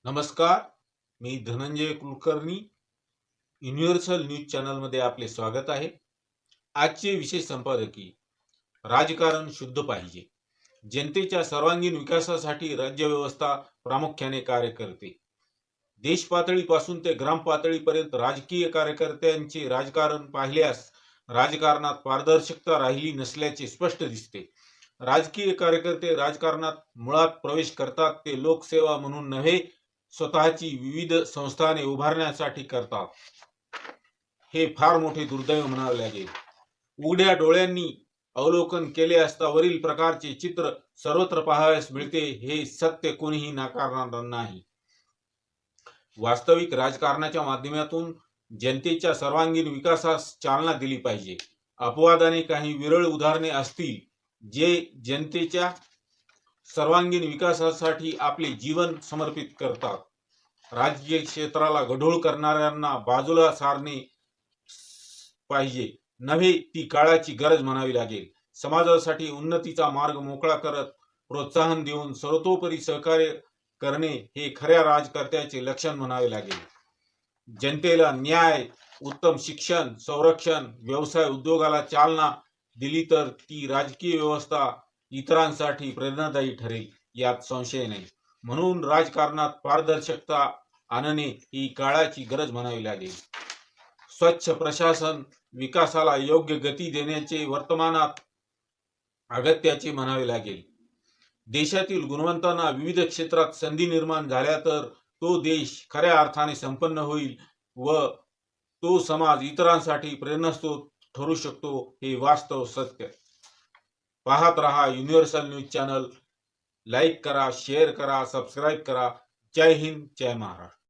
नमस्कार. मी Dhananjay Kulkarni. Universal news चॅनलमध्ये आपले स्वागत आहे. आजचे विशेष संपादकीय राजकारण शुद्ध पाहिजे. जनतेच्या सर्वांगीण विकासासाठी राज्यव्यवस्था प्रामुख्याने कार्य करते. देश पातळीपासून ते ग्राम पातळीपर्यंत राजकीय कार्यकर्त्यांचे राजकारण पाहिल्यास राजकारणात पारदर्शकता राहिली नसल्याचे स्पष्ट दिसते. राजकीय कार्यकर्ते राजकारणात मुळात प्रवेश करतात ते लोकसेवा म्हणून नव्हे, स्वतःची विविध संस्थाने उभारण्यासाठी करतात. हे फार मोठे दुर्दैव म्हणावे लागेल. उघड्या डोळ्यांनी अवलोकन केले असता वरील प्रकारचे चित्र सर्वत्र पाहावयास मिळते, हे सत्य कोणीही नाकारणार नाही. वास्तविक राजकारणाच्या माध्यमातून जनतेच्या सर्वांगीण विकासास चालना दिली पाहिजे. अपवादाने काही विरळ उदाहरणे असतील जे जनतेच्या सर्वांगीण विकासासाठी आपले जीवन समर्पित करतात. राजकीय क्षेत्राला गढूळ करणाऱ्यांना बाजूला सारणे पाहिजे नव्हे, ती काळाची गरज म्हणावी लागेल. समाजासाठी उन्नतीचा मार्ग मोकळा करत प्रोत्साहन देऊन सर्वतोपरी सहकार्य करणे हे खऱ्या राजकर्त्याचे लक्षण म्हणावे लागेल. जनतेला न्याय, उत्तम शिक्षण, संरक्षण, व्यवसाय, उद्योगाला चालना दिली तर ती राजकीय व्यवस्था इतरांसाठी प्रेरणादायी ठरेल, यात संशय नाही. म्हणून राजकारणात पारदर्शकता आणणे ही काळाची गरज म्हणावी लागेल. स्वच्छ प्रशासन विकासाला योग्य गती देण्याचे वर्तमानात अगत्याचे म्हणावे लागेल. देशातील गुणवंतांना विविध क्षेत्रात संधी निर्माण झाल्या तर तो देश खऱ्या अर्थाने संपन्न होईल व तो समाज इतरांसाठी प्रेरणास्रोत ठरू शकतो, हे वास्तव सत्य. पाहत रहा युनिव्हर्सल न्यूज चॅनल. लाईक करा, शेअर करा, सबस्क्राईब करा. जय हिंद, जय महाराष्ट्र.